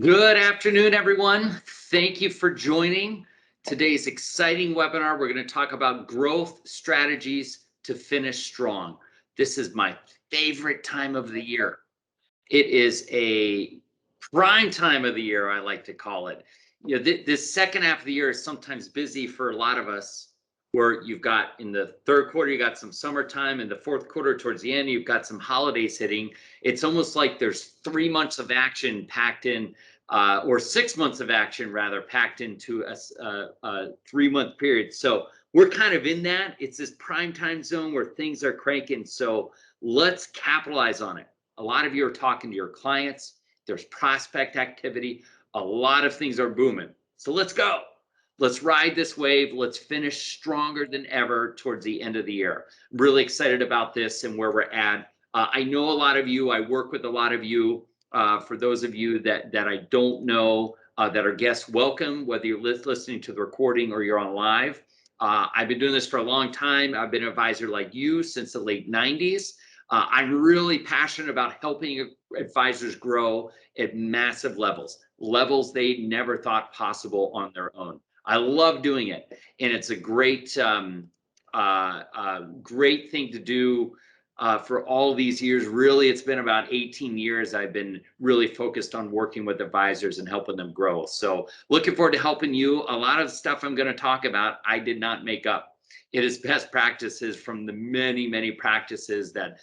Good afternoon, everyone. Thank you for joining today's exciting webinar. We're going to talk about growth strategies to finish strong. This is my favorite time of the year. It is a prime time of the year, I like to call it. You know, this second half of the year is sometimes busy for a lot of us, where you've got in the third quarter, you got some summertime, in the fourth quarter towards the end, you've got some holidays hitting. It's almost like there's 3 months of action packed in, or 6 months of action rather, packed into a 3-month period. So we're kind of in that. It's this prime time zone where things are cranking. So let's capitalize on it. A lot of you are talking to your clients. There's prospect activity. A lot of things are booming. So let's go. Let's ride this wave. Let's finish stronger than ever towards the end of the year. I'm really excited about this and where we're at. I know a lot of you. I work with a lot of you. For those of you that I don't know, that are guests, welcome, whether you're listening to the recording or you're on live. I've been doing this for a long time. I've been an advisor like you since the late 90s. I'm really passionate about helping advisors grow at massive levels they never thought possible on their own. I love doing it, and it's a great great thing to do for all these years. Really, it's been about 18 years I've been really focused on working with advisors and helping them grow. So looking forward to helping you. A lot of stuff I'm going to talk about, I did not make up. It is best practices from the many practices that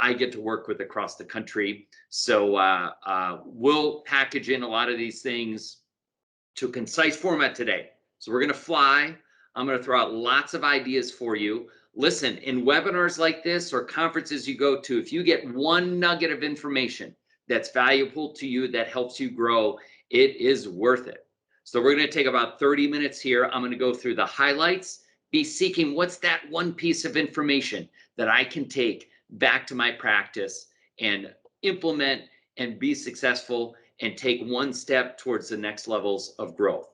I get to work with across the country. So we'll package in a lot of these things to a concise format today. So we're going to fly. I'm going to throw out lots of ideas for you. Listen, in webinars like this or conferences you go to, if you get one nugget of information that's valuable to you, that helps you grow, it is worth it. So we're going to take about 30 minutes here. I'm going to go through the highlights, be seeking what's that one piece of information that I can take back to my practice and implement and be successful and take one step towards the next levels of growth.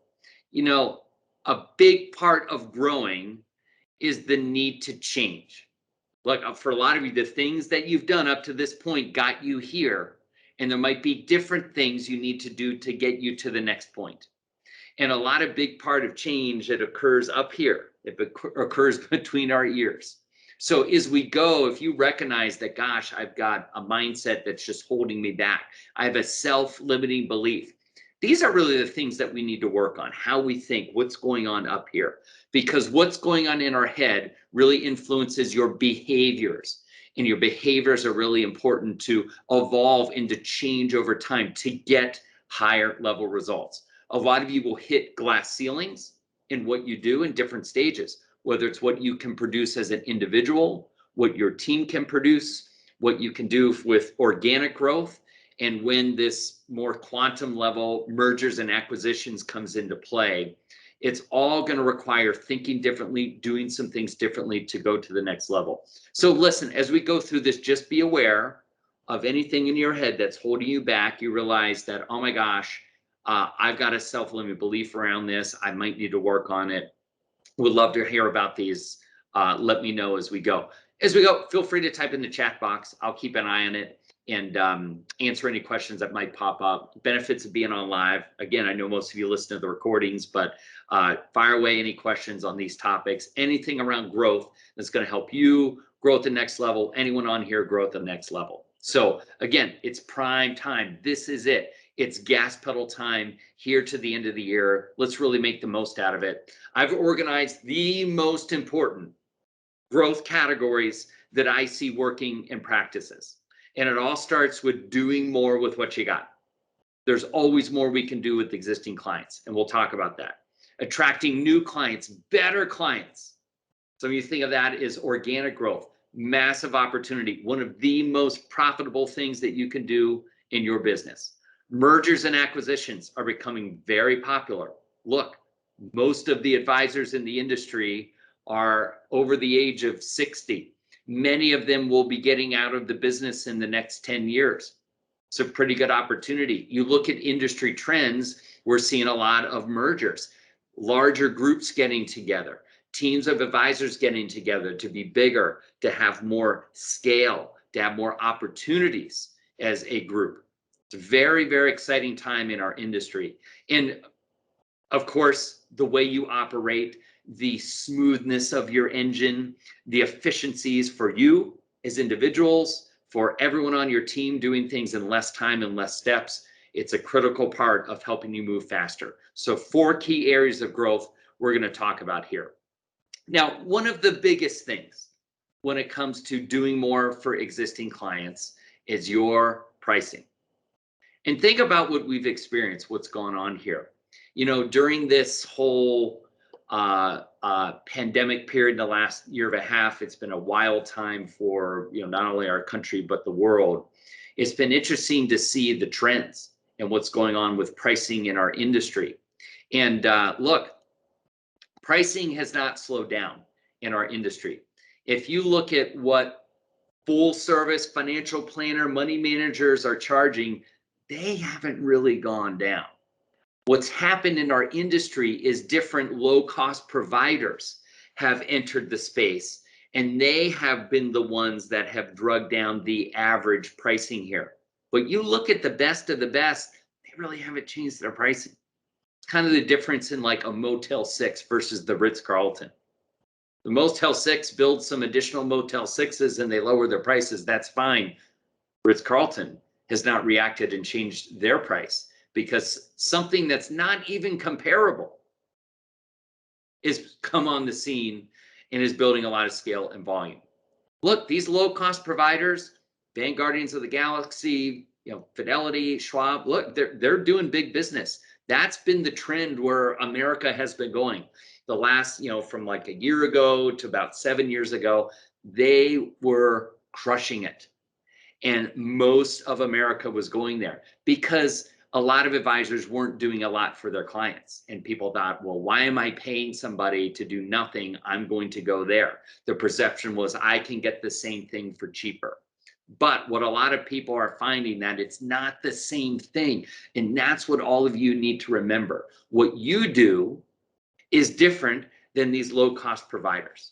You know, a big part of growing is the need to change. Look, for a lot of you, the things that you've done up to this point got you here, and there might be different things you need to do to get you to the next point. And a lot of big part of change that occurs up here, it occurs between our ears. So as we go, if you recognize that, gosh, I've got a mindset that's just holding me back, I have a self-limiting belief, these are really the things that we need to work on, how we think, what's going on up here. Because what's going on in our head really influences your behaviors. And your behaviors are really important to evolve and to change over time to get higher level results. A lot of you will hit glass ceilings in what you do in different stages, whether it's what you can produce as an individual, what your team can produce, what you can do with organic growth, and when this more quantum level mergers and acquisitions comes into play. It's all going to require thinking differently, doing some things differently to go to the next level. So listen, as we go through this, just be aware of anything in your head that's holding you back. You realize that, oh my gosh, I've got a self-limiting belief around this. I might need to work on it. Would love to hear about these. Let me know as we go. As we go, feel free to type in the chat box. I'll keep an eye on it and answer any questions that might pop up. Benefits of being on live. Again, I know most of you listen to the recordings, but fire away any questions on these topics. Anything around growth that's going to help you grow at the next level. Anyone on here grow at the next level. So again, it's prime time. This is it. It's gas pedal time here to the end of the year. Let's really make the most out of it. I've organized the most important growth categories that I see working in practices. And it all starts with doing more with what you got. There's always more we can do with existing clients, and we'll talk about that. Attracting new clients, better clients. Some of you think of that as organic growth, massive opportunity, one of the most profitable things that you can do in your business. Mergers and acquisitions are becoming very popular. Look, most of the advisors in the industry are over the age of 60. Many of them will be getting out of the business in the next 10 years. It's a pretty good opportunity. You look at industry trends, we're seeing a lot of mergers, larger groups getting together, teams of advisors getting together to be bigger, to have more scale, to have more opportunities as a group. It's a very, very exciting time in our industry. And of course, the way you operate, the smoothness of your engine, the efficiencies for you as individuals, for everyone on your team doing things in less time and less steps. It's a critical part of helping you move faster. So 4 key areas of growth we're going to talk about here. Now, one of the biggest things when it comes to doing more for existing clients is your pricing. And think about what we've experienced, what's going on here. You know, during this whole pandemic period, the last year and a half, it's been a wild time for, you know, not only our country, but the world. It's been interesting to see the trends and what's going on with pricing in our industry. And look, pricing has not slowed down in our industry. If you look at what full service financial planner, money managers are charging, they haven't really gone down. What's happened in our industry is different low-cost providers have entered the space, and they have been the ones that have drugged down the average pricing here. But you look at the best of the best, they really haven't changed their pricing. It's kind of the difference in like a Motel 6 versus the Ritz-Carlton. The Motel 6 builds some additional Motel 6s and they lower their prices. That's fine. Ritz-Carlton has not reacted and changed their price because something that's not even comparable is come on the scene and is building a lot of scale and volume. Look, these low-cost providers, Vanguardians of the Galaxy, you know, Fidelity, Schwab, look, they're doing big business. That's been the trend where America has been going. The last, you know, from like a year ago to about 7 years ago, they were crushing it. And most of America was going there because a lot of advisors weren't doing a lot for their clients. And people thought, well, why am I paying somebody to do nothing? I'm going to go there. The perception was I can get the same thing for cheaper. But what a lot of people are finding that it's not the same thing. And that's what all of you need to remember. What you do is different than these low-cost providers.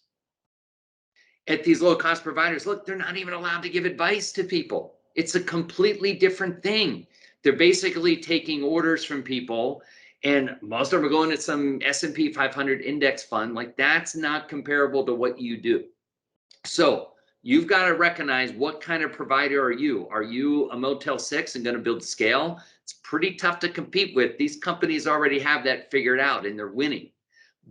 At these low-cost providers, look, they're not even allowed to give advice to people. It's a completely different thing. They're basically taking orders from people, and most of them are going to some S&P 500 index fund. Like, that's not comparable to what you do. So you've got to recognize what kind of provider are you? Are you a Motel 6 and going to build scale? It's pretty tough to compete with. These companies already have that figured out and they're winning.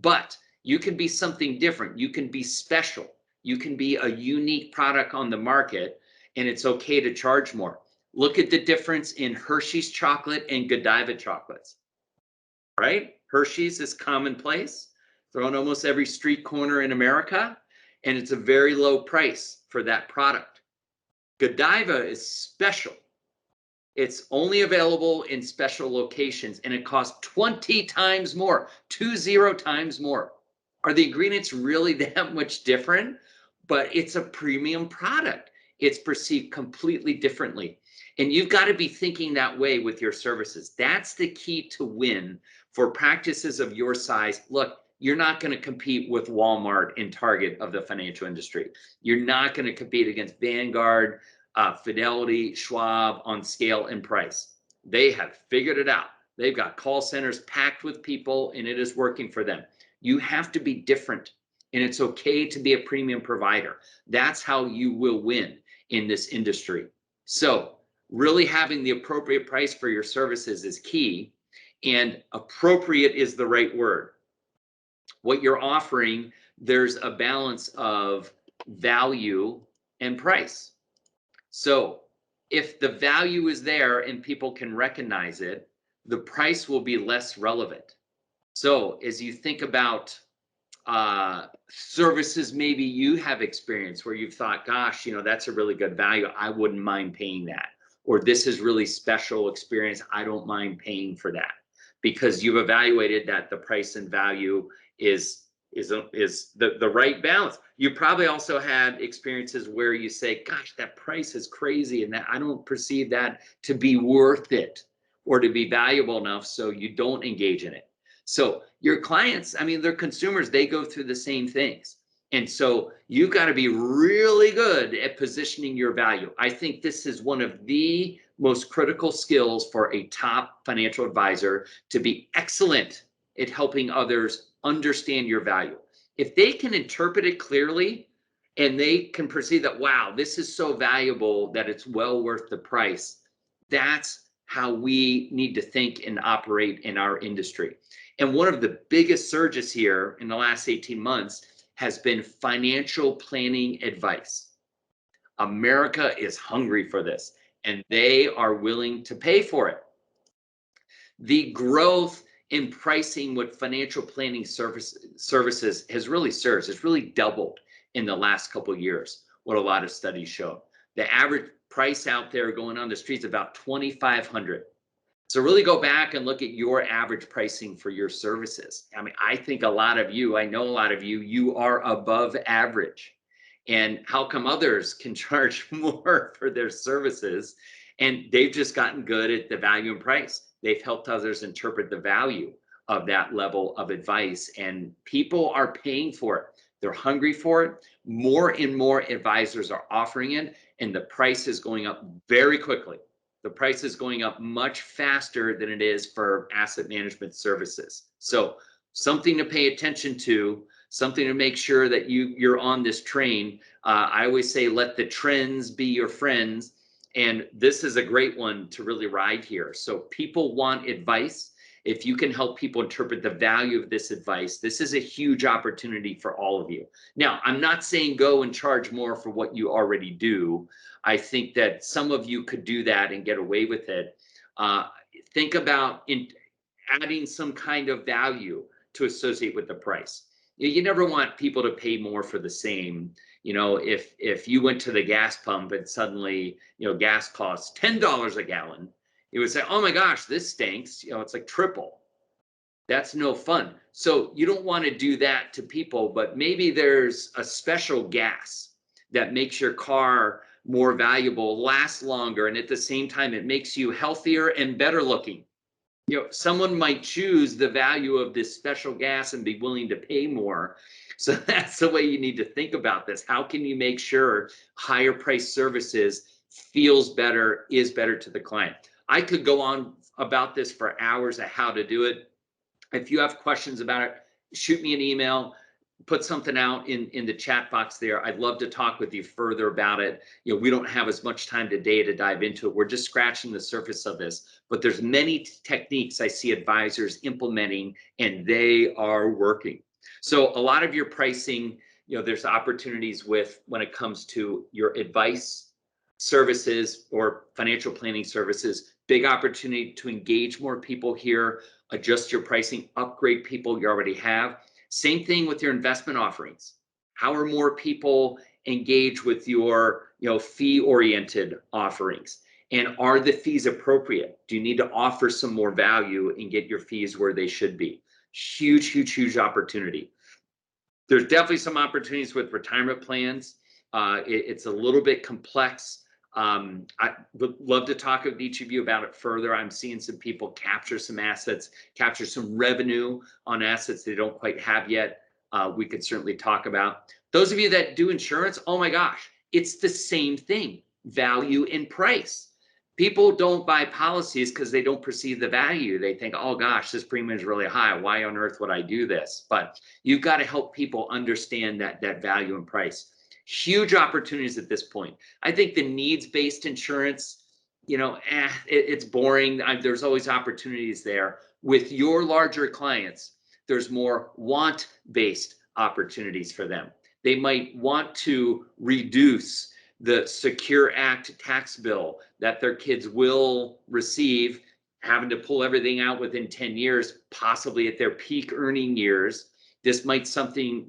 But you can be something different. You can be special. You can be a unique product on the market, and it's okay to charge more. Look at the difference in Hershey's chocolate and Godiva chocolates, right? Hershey's is commonplace, thrown almost every street corner in America, and it's a very low price for that product. Godiva is special. It's only available in special locations, and it costs 20 times more, 20 times more. Are the ingredients really that much different? But it's a premium product. It's perceived completely differently. And you've got to be thinking that way with your services. That's the key to win for practices of your size. Look, you're not going to compete with Walmart and Target of the financial industry. You're not going to compete against Vanguard, Fidelity, Schwab on scale and price. They have figured it out. They've got call centers packed with people, and it is working for them. You have to be different, and it's okay to be a premium provider. That's how you will win in this industry. So really having the appropriate price for your services is key, and appropriate is the right word. What you're offering, there's a balance of value and price. So if the value is there and people can recognize it, the price will be less relevant. So as you think about services maybe you have experienced where you've thought, gosh, you know, that's a really good value, I wouldn't mind paying that. Or this is really special experience, I don't mind paying for that. Because you've evaluated that the price and value is the right balance. You probably also had experiences where you say, gosh, that price is crazy and that I don't perceive that to be worth it or to be valuable enough, so you don't engage in it. So your clients, I mean, they're consumers, they go through the same things. And so you've got to be really good at positioning your value. I think this is one of the most critical skills for a top financial advisor, to be excellent at helping others understand your value. If they can interpret it clearly and they can perceive that, wow, this is so valuable that it's well worth the price, that's how we need to think and operate in our industry. And one of the biggest surges here in the last 18 months has been financial planning advice. America is hungry for this, and they are willing to pay for it. The growth in pricing with financial planning services has really surged. It's really doubled in the last couple of years, what a lot of studies show. The average price out there going on the streets is about $2,500. So really go back and look at your average pricing for your services. I mean, I think a lot of you, I know a lot of you, you are above average. And how come others can charge more for their services? And they've just gotten good at the value and price. They've helped others interpret the value of that level of advice, and people are paying for it. They're hungry for it. More and more advisors are offering it, and the price is going up very quickly. The price is going up much faster than it is for asset management services. So something to pay attention to, something to make sure that you're on this train. I always say, let the trends be your friends. And this is a great one to really ride here. So people want advice. If you can help people interpret the value of this advice, this is a huge opportunity for all of you. Now, I'm not saying go and charge more for what you already do. I think that some of you could do that and get away with it. Think about adding some kind of value to associate with the price. You never want people to pay more for the same. You know, if you went to the gas pump and suddenly, gas costs $10 a gallon, you would say, oh my gosh, this stinks. It's like triple. That's no fun. So you don't want to do that to people, but maybe there's a special gas that makes your car more valuable, lasts longer, and at the same time, it makes you healthier and better looking. Someone might choose the value of this special gas and be willing to pay more. So that's the way you need to think about this. How can you make sure higher price services feels better, is better to the client? I could go on about this for hours of how to do it. If you have questions about it, shoot me an email, put something out in the chat box there. I'd love to talk with you further about it. We don't have as much time today to dive into it. We're just scratching the surface of this, but there's many techniques I see advisors implementing, and they are working. So a lot of your pricing, there's opportunities with when it comes to your advice services or financial planning services. Big opportunity to engage more people here, adjust your pricing, upgrade people you already have. Same thing with your investment offerings. How are more people engaged with your, fee-oriented offerings? And are the fees appropriate? Do you need to offer some more value and get your fees where they should be? Huge, huge, huge opportunity. There's definitely some opportunities with retirement plans. It's a little bit complex. I would love to talk with each of you about it further. I'm seeing some people capture some assets, capture some revenue on assets they don't quite have yet. We could certainly talk about. Those of you that do insurance, oh my gosh, it's the same thing, value and price. People don't buy policies because they don't perceive the value. They think, oh gosh, this premium is really high. Why on earth would I do this? But you've got to help people understand that value and price. Huge opportunities at this point. I think the needs-based insurance, it's boring. There's always opportunities there. With your larger clients, there's more want-based opportunities for them. They might want to reduce the Secure Act tax bill that their kids will receive, having to pull everything out within 10 years, possibly at their peak earning years. This might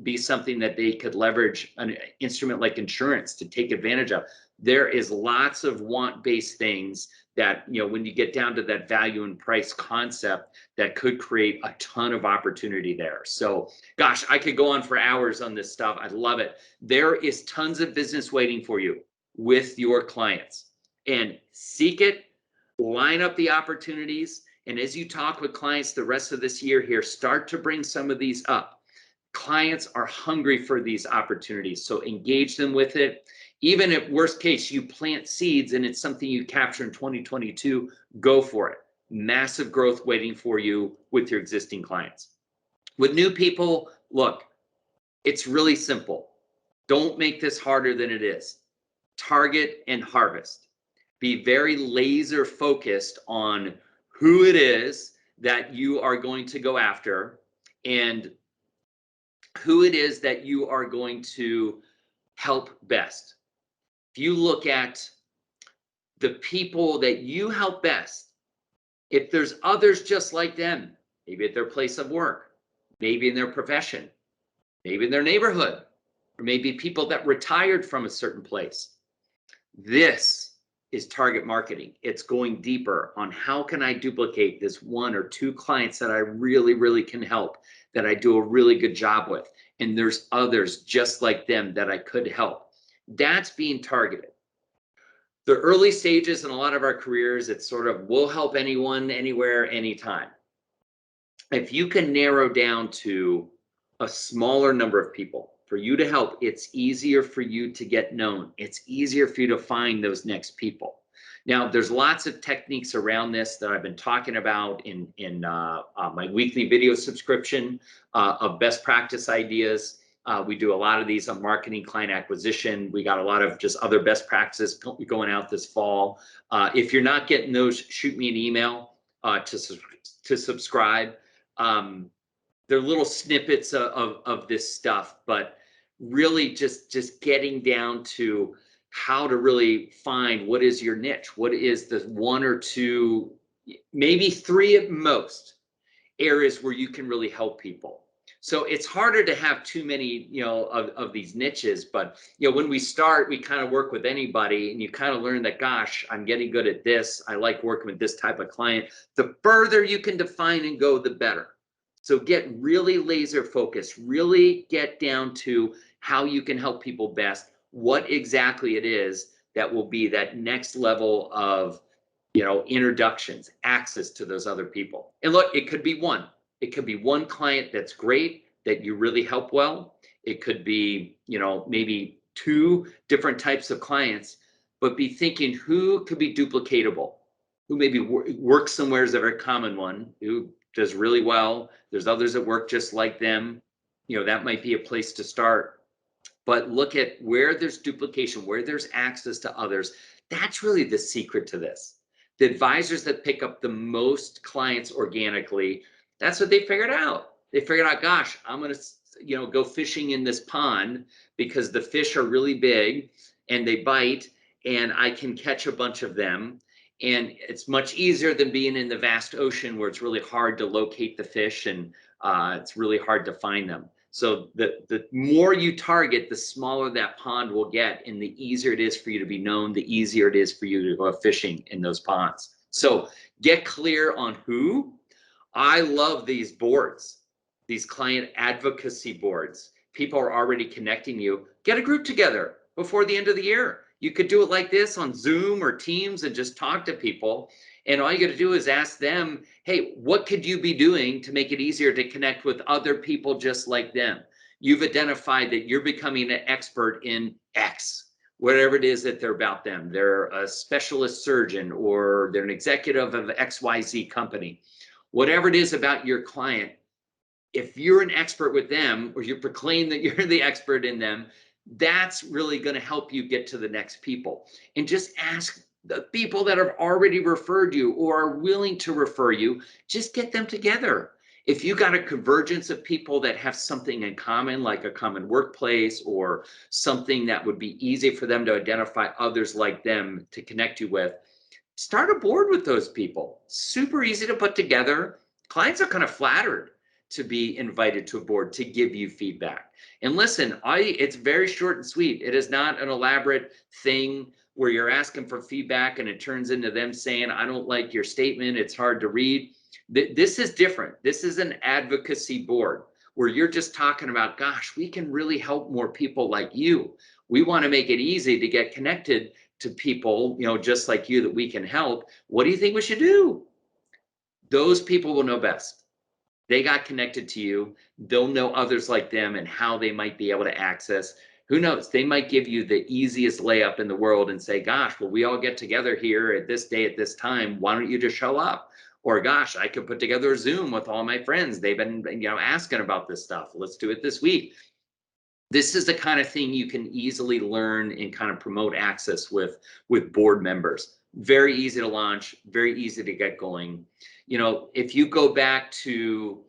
be something that they could leverage an instrument like insurance to take advantage of. There is lots of want-based things that, when you get down to that value and price concept, that could create a ton of opportunity there. So, gosh, I could go on for hours on this stuff. I love it. There is tons of business waiting for you with your clients, and seek it, line up the opportunities. And as you talk with clients the rest of this year here, start to bring some of these up. Clients are hungry for these opportunities, so engage them with it. Even if worst case you plant seeds and it's something you capture in 2022, go for it. Massive growth waiting for you with your existing clients. With new people, look, it's really simple. Don't make this harder than it is. Target and harvest. Be very laser focused on who it is that you are going to go after and who it is that you are going to help best. If you look at the people that you help best, if there's others just like them, maybe at their place of work, maybe in their profession, maybe in their neighborhood, or maybe people that retired from a certain place, this is target marketing. It's going deeper on how can I duplicate this one or two clients that I really, really can help, that I do a really good job with. And there's others just like them that I could help. That's being targeted. The early stages in a lot of our careers, it's sort of, we'll help anyone, anywhere, anytime. If you can narrow down to a smaller number of people for you to help, it's easier for you to get known. It's easier for you to find those next people. Now, there's lots of techniques around this that I've been talking about in my weekly video subscription of best practice ideas. We do a lot of these on marketing, client acquisition. We got a lot of just other best practices going out this fall. If you're not getting those, shoot me an email to subscribe. They're little snippets of this stuff, but really just getting down to how to really find what is your niche, what is the one or two, maybe three at most areas where you can really help people. So it's harder to have too many, of these niches, but when we start, we kind of work with anybody and you kind of learn that, gosh, I'm getting good at this. I like working with this type of client. The further you can define and go, the better. So get really laser focused, really get down to how you can help people best, what exactly it is that will be that next level of, introductions, access to those other people. And look, it could be one client that's great, that you really help well. It could be, maybe two different types of clients, but be thinking who could be duplicatable, who maybe works somewhere is a very common one, who does really well. There's others that work just like them. That might be a place to start. But look at where there's duplication, where there's access to others. That's really the secret to this. The advisors that pick up the most clients organically, that's what they figured out. They figured out, gosh, I'm going to, go fishing in this pond because the fish are really big and they bite and I can catch a bunch of them. And it's much easier than being in the vast ocean where it's really hard to locate the fish and it's really hard to find them. So the more you target, the smaller that pond will get, and the easier it is for you to be known, the easier it is for you to go fishing in those ponds. So get clear on who. I love these boards, these client advocacy boards. People are already connecting you. Get a group together before the end of the year. You could do it like this on Zoom or Teams and just talk to people. And all you got to do is ask them, hey, what could you be doing to make it easier to connect with other people just like them? You've identified that you're becoming an expert in X, whatever it is that they're about them. They're a specialist surgeon or they're an executive of XYZ company. Whatever it is about your client, if you're an expert with them or you proclaim that you're the expert in them, that's really going to help you get to the next people. And just ask the people that have already referred you or are willing to refer you, just get them together. If you got a convergence of people that have something in common, like a common workplace or something that would be easy for them to identify others like them to connect you with, start a board with those people. Super easy to put together. Clients are kind of flattered to be invited to a board to give you feedback. And listen, it's very short and sweet. It is not an elaborate thing where you're asking for feedback and it turns into them saying, I don't like your statement, it's hard to read. This is different. This is an advocacy board where you're just talking about, gosh, we can really help more people like you. We want to make it easy to get connected to people, just like you that we can help. What do you think we should do? Those people will know best. They got connected to you. They'll know others like them and how they might be able to access. Who knows? They might give you the easiest layup in the world and say, gosh, well, we all get together here at this day at this time. Why don't you just show up? Or gosh, I could put together a Zoom with all my friends. They've been, asking about this stuff. Let's do it this week. This is the kind of thing you can easily learn and kind of promote access with board members. Very easy to launch, very easy to get going. If you go back to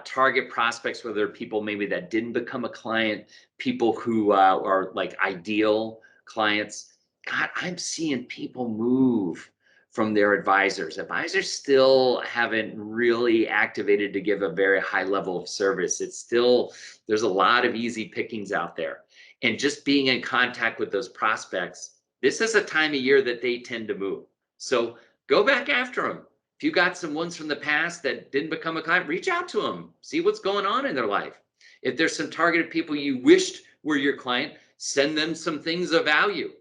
target prospects, whether people maybe that didn't become a client, people who are like ideal clients, God, I'm seeing people move from their advisors. Advisors still haven't really activated to give a very high level of service. It's still, there's a lot of easy pickings out there. And just being in contact with those prospects, this is a time of year that they tend to move. So go back after them. If you got some ones from the past that didn't become a client, reach out to them, see what's going on in their life. If there's some targeted people you wished were your client, send them some things of value.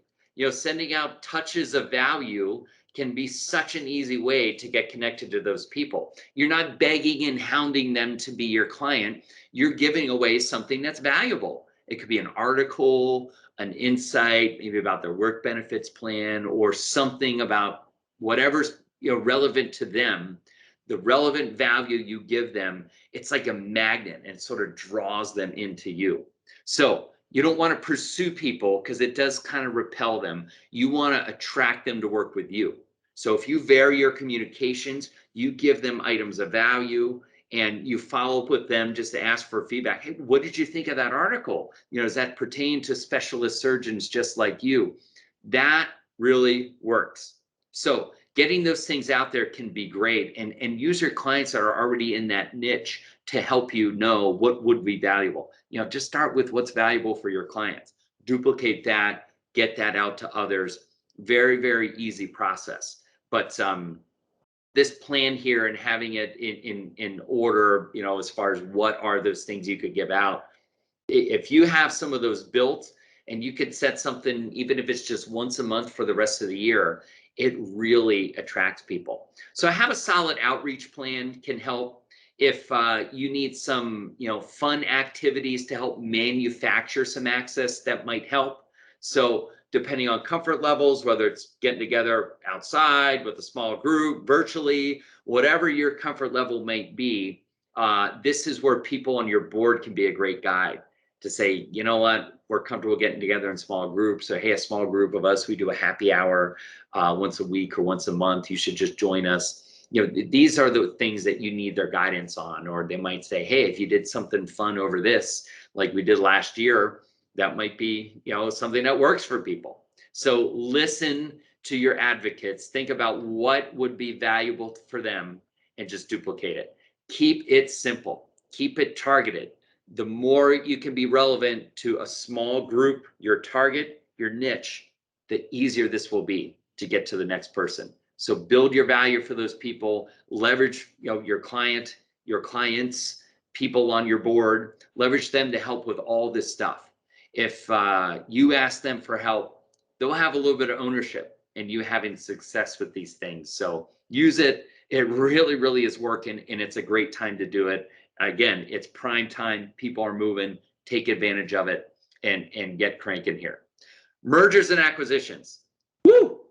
Sending out touches of value can be such an easy way to get connected to those people. You're not begging and hounding them to be your client. You're giving away something that's valuable. It could be an article, an insight, maybe about their work benefits plan, or something about whatever's relevant to them. The relevant value you give them, it's like a magnet, and it sort of draws them into you. So you don't want to pursue people because it does kind of repel them. You want to attract them to work with you. So if you vary your communications, you give them items of value, and you follow up with them just to ask for feedback. Hey, what did you think of that article? Does that pertain to specialist surgeons just like you? That really works. So getting those things out there can be great, and use your clients that are already in that niche to help you know what would be valuable. Just start with what's valuable for your clients. Duplicate that, get that out to others. Very, very easy process. But this plan here and having it in order, as far as what are those things you could give out, if you have some of those built and you could set something, even if it's just once a month for the rest of the year, it really attracts people. So have a solid outreach plan can help. If you need some, fun activities to help manufacture some access, that might help. So depending on comfort levels, whether it's getting together outside with a small group, virtually, whatever your comfort level might be, this is where people on your board can be a great guide to say, you know what, we're comfortable getting together in small groups. So, hey, a small group of us, we do a happy hour once a week or once a month. You should just join us. These are the things that you need their guidance on. Or they might say, hey, if you did something fun over this, like we did last year, that might be, something that works for people. So listen to your advocates. Think about what would be valuable for them and just duplicate it. Keep it simple. Keep it targeted. The more you can be relevant to a small group, your target, your niche, the easier this will be to get to the next person. So build your value for those people, leverage, your client, your clients, people on your board, leverage them to help with all this stuff. If you ask them for help, they'll have a little bit of ownership in you having success with these things. So use it. It really, really is working, and it's a great time to do it. Again, it's prime time. People are moving. Take advantage of it and get cranking here. Mergers and acquisitions. Woo!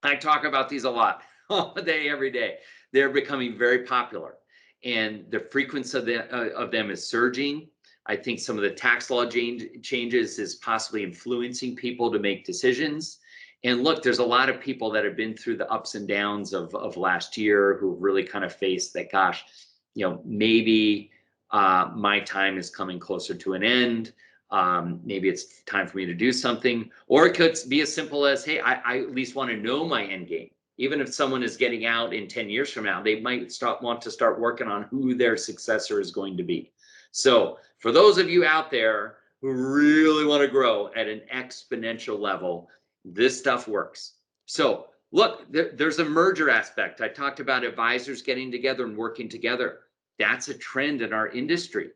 I talk about these a lot, all day, every day. They're becoming very popular, and the frequency of them is surging. I think some of the tax law changes is possibly influencing people to make decisions. And look, there's a lot of people that have been through the ups and downs of last year who really kind of faced that, gosh, maybe my time is coming closer to an end. Maybe it's time for me to do something. Or it could be as simple as, hey, I at least want to know my end game. Even if someone is getting out in 10 years from now, they might want to start working on who their successor is going to be. So for those of you out there who really want to grow at an exponential level, this stuff works. So look, there's a merger aspect. I talked about advisors getting together and working together. That's a trend in our industry.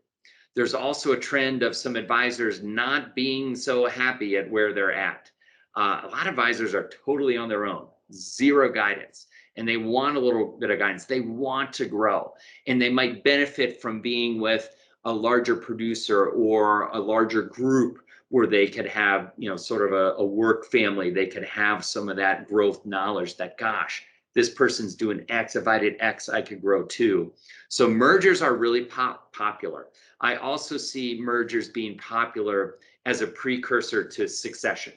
There's also a trend of some advisors not being so happy at where they're at. A lot of advisors are totally on their own, zero guidance. and they want a little bit of guidance. They want to grow, and they might benefit from being with a larger producer or a larger group where they could have, sort of a work family. They could have some of that growth knowledge that, gosh, this person's doing X. If I did X, I could grow too. So mergers are really popular. I also see mergers being popular as a precursor to succession.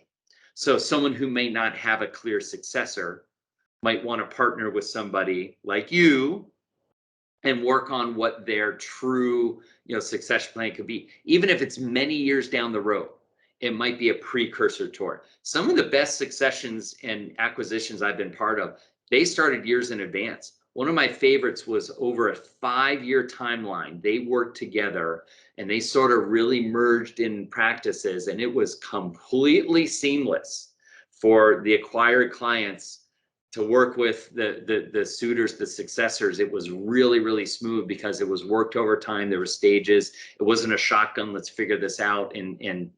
So someone who may not have a clear successor might want to partner with somebody like you and work on what their true, succession plan could be. Even if it's many years down the road, it might be a precursor to it. Some of the best successions and acquisitions I've been part of, they started years in advance. One of my favorites was over a 5-year timeline. They worked together and they sort of really merged in practices, and it was completely seamless for the acquired clients to work with the suitors, the successors. It was really, really smooth because it was worked over time. There were stages. It wasn't a shotgun, let's figure this out in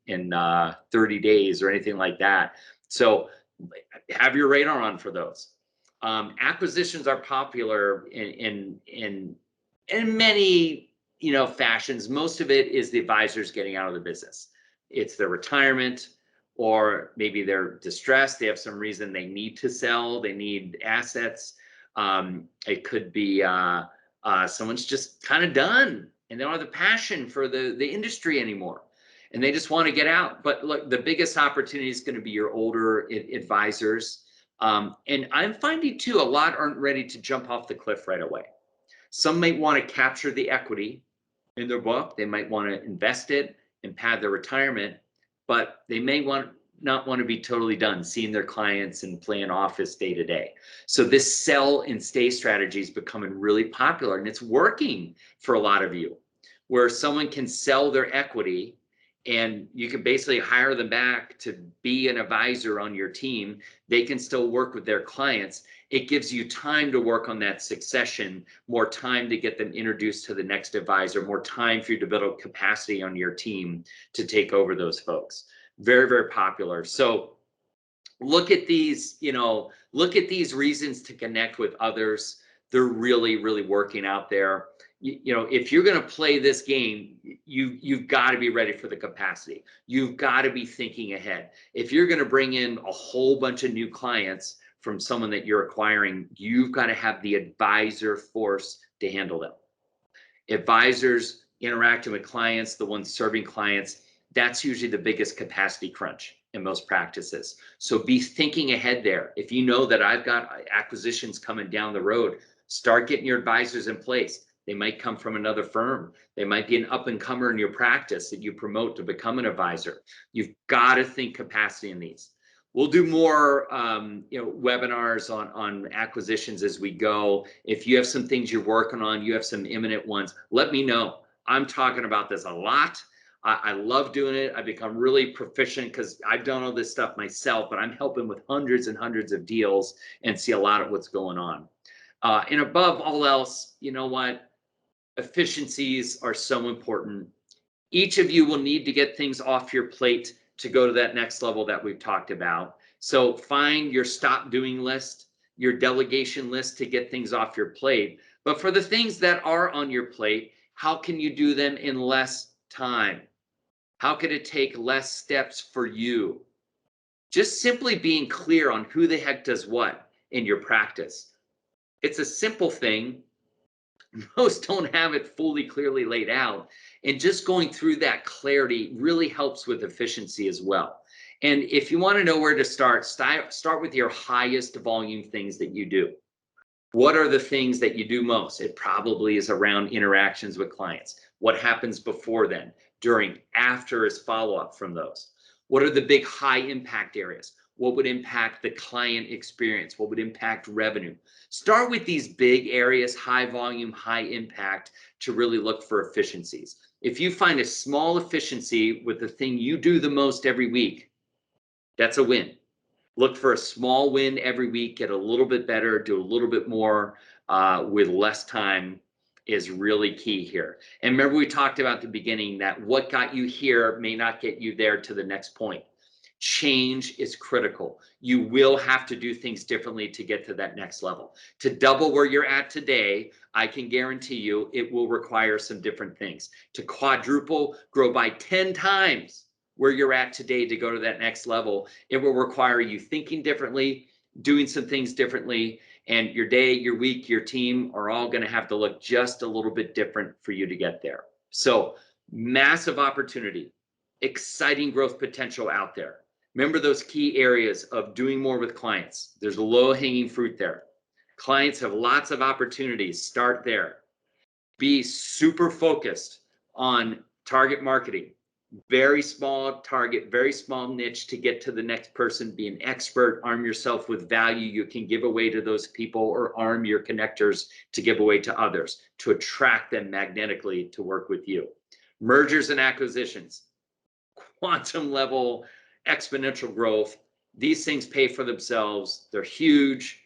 30 days or anything like that. So have your radar on for those. Acquisitions are popular in many, fashions. Most of it is the advisors getting out of the business. It's their retirement, or maybe they're distressed. They have some reason they need to sell. They need assets. It could be someone's just kind of done and they don't have the passion for the industry anymore, and they just want to get out. But look, the biggest opportunity is going to be your older advisors. And I'm finding too, a lot aren't ready to jump off the cliff right away. Some might want to capture the equity in their book. They might want to invest it and pad their retirement, but they may not want to be totally done seeing their clients and playing office day to day. So this sell and stay strategy is becoming really popular, and it's working for a lot of you, where someone can sell their equity and you can basically hire them back to be an advisor on your team. They can still work with their clients. It gives you time to work on that succession, more time to get them introduced to the next advisor, more time for you to build up capacity on your team to take over those folks. Very, very popular. So look at these, look at these reasons to connect with others. They're really, really working out there. If you're going to play this game, you've got to be ready for the capacity. You've got to be thinking ahead. If you're going to bring in a whole bunch of new clients from someone that you're acquiring, you've got to have the advisor force to handle them. Advisors interacting with clients, the ones serving clients, that's usually the biggest capacity crunch in most practices. So be thinking ahead there. If you know that I've got acquisitions coming down the road, start getting your advisors in place. They might come from another firm. They might be an up-and-comer in your practice that you promote to become an advisor. You've got to think capacity in these. We'll do more webinars on acquisitions as we go. If you have some things you're working on, you have some imminent ones, let me know. I'm talking about this a lot. I love doing it. I've become really proficient because I've done all this stuff myself, but I'm helping with hundreds and hundreds of deals and see a lot of what's going on. And above all else, you know what? Efficiencies are so important. Each of you will need to get things off your plate to go to that next level that we've talked about. So find your stop doing list, your delegation list to get things off your plate. But for the things that are on your plate, how can you do them in less time? How could it take less steps for you? Just simply being clear on who the heck does what in your practice. It's a simple thing. Most don't have it fully clearly laid out, and just going through that clarity really helps with efficiency as well. And if you want to know where to start with your highest volume things that you do. What are the things that you do most? It probably is around interactions with clients. What happens before then, during, after is follow-up from those? What are the big high impact areas? What would impact the client experience? What would impact revenue? Start with these big areas, high volume, high impact, to really look for efficiencies. If you find a small efficiency with the thing you do the most every week, that's a win. Look for a small win every week, get a little bit better, do a little bit more with less time is really key here. And remember, we talked about at the beginning that what got you here may not get you there to the next point. Change is critical. You will have to do things differently to get to that next level. To double where you're at today, I can guarantee you it will require some different things. To quadruple, grow by 10 times where you're at today to go to that next level, it will require you thinking differently, doing some things differently, and your day, your week, your team are all going to have to look just a little bit different for you to get there. So, massive opportunity, exciting growth potential out there. Remember those key areas of doing more with clients. There's a low-hanging fruit there. Clients have lots of opportunities. Start there. Be super focused on target marketing. Very small target, very small niche to get to the next person. Be an expert. Arm yourself with value you can give away to those people, or arm your connectors to give away to others to attract them magnetically to work with you. Mergers and acquisitions, quantum level exponential growth. These things pay for themselves. They're huge.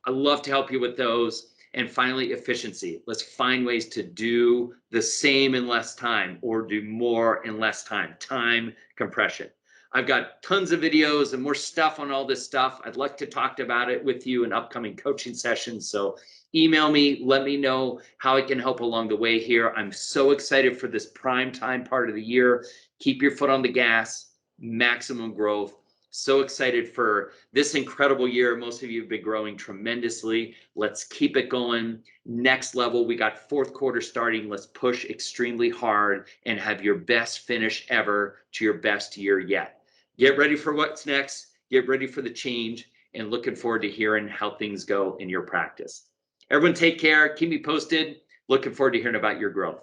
I love to help you with those. And finally, efficiency. Let's find ways to do the same in less time, or do more in less time. Time compression. I've got tons of videos and more stuff on all this stuff. I'd like to talk about it with you in upcoming coaching sessions. So email me, let me know how I can help along the way here. I'm so excited for this prime time part of the year. Keep your foot on the gas, maximum growth. So excited for this incredible year. Most of you have been growing tremendously. Let's keep it going. Next level, we got fourth quarter starting. Let's push extremely hard and have your best finish ever to your best year yet. Get ready for what's next. Get ready for the change, and looking forward to hearing how things go in your practice. Everyone take care. Keep me posted. Looking forward to hearing about your growth.